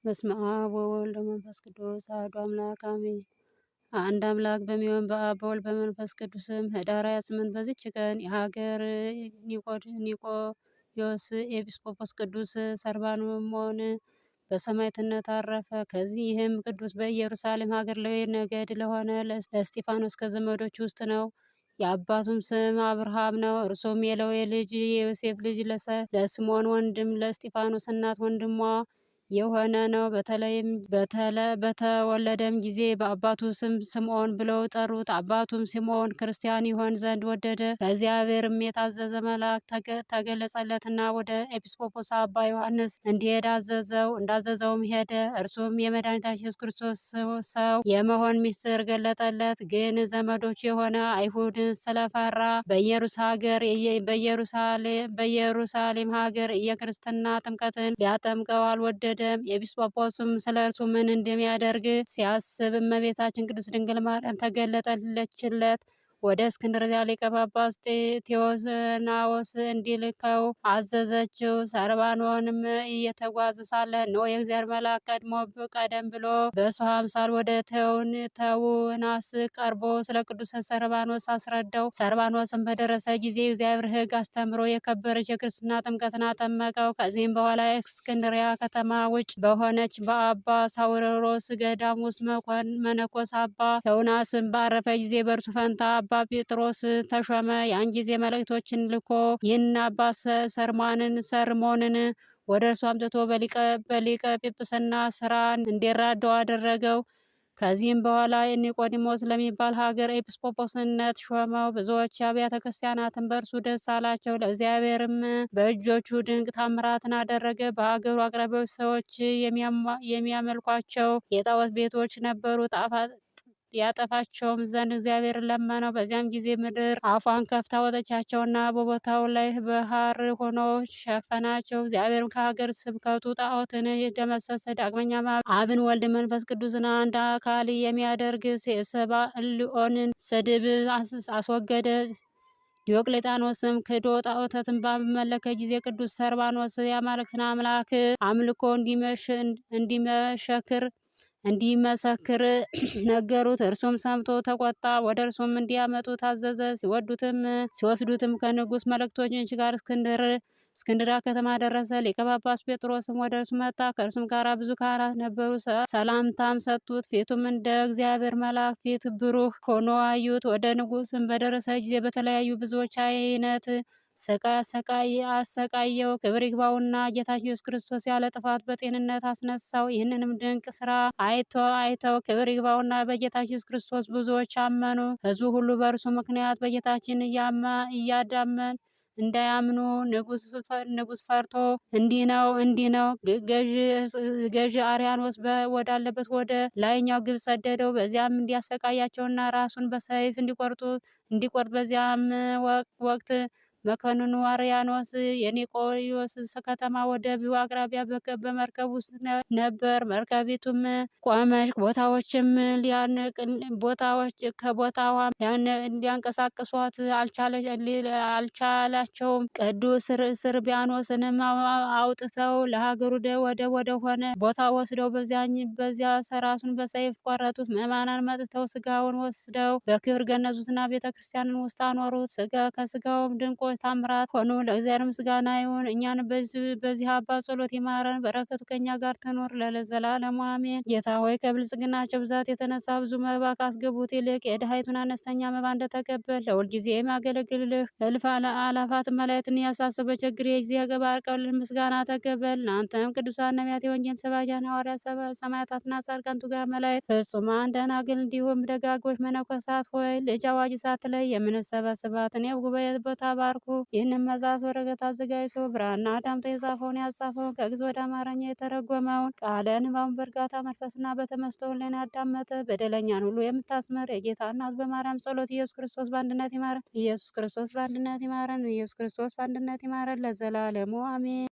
በስመ አብ ወወልድ ወመንፈስ ቅዱስ አሐዱ አምላክ አሜን። አንድ አምላክ በሚሆን በአብ በወልድ በመንፈስ ቅዱስም ኅዳር 28 በዚች ቀን የሀገር ኒቆዮስ ኤጲስቆጶስ ቅዱስ ሰርባኖሞን በሰማዕትነት አረፈ። ከዚህም ቅዱስ በኢየሩሳሌም ሀገር ሌዊ ነገድ ለሆነ ለእስጢፋኖስ ከዘመዶች ውስጥ ነው። የአባቱም ስም አብርሃም ነው። እርሱም የሌዊ ልጅ የዮሴፍ ልጅ ለስምዖን ወንድም ለእስጢፋኖስ እናት ወንድሟ የሆነ ነው። በተወለደም ጊዜ በአባቱ ስም ስምዖን ብለው ጠሩት። አባቱም ስምዖን ክርስቲያን ይሆን ዘንድ ወደደ። ለእግዚአብሔርም የታዘዘ መልአክ ተገለጸለትና ወደ ኤጲስቆጶስ አባ ዮሐንስ እንዲሄድ አዘዘው። እንዳዘዘውም ሄደ። እርሱም የመድኃኒታችን ኢየሱስ ክርስቶስ ሰው የመሆን ምስጢር ገለጠለት። ግን ዘመዶች የሆነ አይሁድን ስለፈራ በኢየሩሳሌም ሀገር የክርስትና ጥምቀትን ሊያጠምቀው አልወደደም። ኤጲስቆጶስም ስለ እርሱ ምን እንደሚያደርግ ሲያስብ እመቤታችን ቅድስት ድንግል ማርያም ተገለጠችለት። ወደ እስክንድርያ ሊቀ ጳጳስ ቴዎናዎስ እንዲልከው አዘዘችው። ሰርባኖንም እየተጓዘ ሳለ እነሆ የእግዚአብሔር መልአክ ቀደም ብሎ በሰው አምሳል ወደ ተውናስ ቀርቦ ስለ ቅዱስ ሰርባኖስ አስረዳው። ሰርባኖስም በደረሰ ጊዜ የእግዚአብሔር ሕግ አስተምሮ የከበረች የክርስትና ጥምቀትን አጠመቀው። ከዚህም በኋላ እስክንድርያ ከተማ ውጭ በሆነች በአባ ሳዊሮስ ገዳም ውስጥ መነኮስ አባ ተውናስም ባረፈ ጊዜ በእርሱ ፈንታ አባ ጴጥሮስ ተሾመ። ያን ጊዜ መልእክቶችን ልኮ ይህን አባ ሰርሞንን ወደ እርሱ አምጥቶ በሊቀ ጵጵስና ስራ እንዲራዳው አደረገው። ከዚህም በኋላ ኒቆዲሞስ ለሚባል ሀገር ኤጲስቆጶስነት ሾመው። ብዙዎች አብያተ ክርስቲያናትን በእርሱ ደስ አላቸው። ለእግዚአብሔርም በእጆቹ ድንቅ ታምራትን አደረገ። በሀገሩ አቅራቢዎች ሰዎች የሚያመልኳቸው የጣዖት ቤቶች ነበሩ። ያጠፋቸውም ዘንድ እግዚአብሔርን ለመነው። በዚያም ጊዜ ምድር አፏን ከፍታ ወጠቻቸውና በቦታው ላይ ባህር ሆኖ ሸፈናቸው። እግዚአብሔርም ከሀገር ስብከቱ ጣዖትን ደመሰሰ። ዳግመኛ አብን ወልድ መንፈስ ቅዱስን አንድ አካል የሚያደርግ የሰባልዮንን ስድብ አስወገደ። ዲዮቅሌጣኖስም ክዶ ጣዖታትን ባመለከ ጊዜ ቅዱስ ሰርባኖስ የአማልክትን አምላክ አምልኮ እንዲመሰክር ነገሩት። እርሱም ሰምቶ ተቆጣ። ወደ እርሱም እንዲያመጡ ታዘዘ። ሲወስዱትም ከንጉሥ መልእክተኞች ጋር እስክንድራ ከተማ ደረሰ። ሊቀ ጳጳስ ጴጥሮስም ወደ እርሱ መጣ። ከእርሱም ጋር ብዙ ካህናት ነበሩ። ሰላምታም ሰጡት። ፊቱም እንደ እግዚአብሔር መልአክ ፊት ብሩህ ሆኖ አዩት። ወደ ንጉሥም በደረሰ ጊዜ በተለያዩ ብዙዎች አይነት አሰቃየው። ክብር ይግባውና ጌታችን ኢየሱስ ክርስቶስ ያለ ጥፋት በጤንነት አስነሳው። ይህንንም ድንቅ ስራ አይተው ክብር ይግባውና በጌታችን ኢየሱስ ክርስቶስ ብዙዎች አመኑ። ሕዝቡ ሁሉ በእርሱ ምክንያት በጌታችን እንዳያምኑ ንጉሥ ፈርቶ እንዲህ ነው ገዥ አርያኖስ ወዳለበት ወደ ላይኛው ግብፅ ሰደደው። በዚያም እንዲያሰቃያቸውና ራሱን በሰይፍ እንዲቆርጥ በዚያም ወቅት መኮንኑ አርያኖስ የኒቆዮስ ከተማ ወደብ አቅራቢያ በመርከብ ውስጥ ነበር። መርከቢቱም ቆመች። ከቦታዋ ሊያንቀሳቅሷት አልቻላቸውም። ቅዱስ ስርቢያኖስንም አውጥተው ለሀገሩ ወደብ ወደሆነ ቦታ ወስደው በዚያ ራሱን በሰይፍ ቆረጡት። ምዕመናን መጥተው ስጋውን ወስደው በክብር ገነዙትና ቤተ ክርስቲያንን ውስጥ አኖሩት። ከስጋውም ድንቆች ታምራት ሆኑ። ለእግዚአብሔር ምስጋና ይሁን። እኛን በዚህ አባት ጸሎት ይማረን፣ በረከቱ ከኛ ጋር ትኖር ለዘላለሙ አሜን። ጌታ ሆይ ከብልጽግናቸው ብዛት የተነሳ ብዙ መባ ካስገቡት ይልቅ የድሃይቱን አነስተኛ መባ እንደተቀበል ለሁልጊዜ የሚያገለግልህ እልፍ አላፋት መላእክትን ያሳሰበ ችግር ጊዜ ገባርቀውልን ምስጋና ተቀበል። እናንተም ቅዱሳን ነቢያት፣ የወንጌል ሰባኪያን ሐዋርያት፣ ሰማዕታትና ጻድቃን፣ ትጉሃን መላእክት፣ ፍጹማን ደናግል እንዲሁም ደጋጎች መነኮሳት ሆይ ልጅ አዋቂ ሳትለይ የምንሰበስባትን የጉባኤ ቦታ ባርኩ። ይህንን መጽሐፍ ወረቀት አዘጋጅቶ ብራና ዳምጦ የጻፈውን ያጻፈውን ከግዕዝ ወደ አማርኛ የተረጎመውን ቃለ ንባቡን በእርጋታ መንፈስና በተመስጦ ሕሊና ያዳመጠ በደለኛን ሁሉ የምታስምር የጌታ እናቱ በማርያም ጸሎት ኢየሱስ ክርስቶስ በአንድነት ይማረን። ኢየሱስ ክርስቶስ በአንድነት ይማረን። ኢየሱስ ክርስቶስ በአንድነት ይማረን ለዘላለሙ አሜን።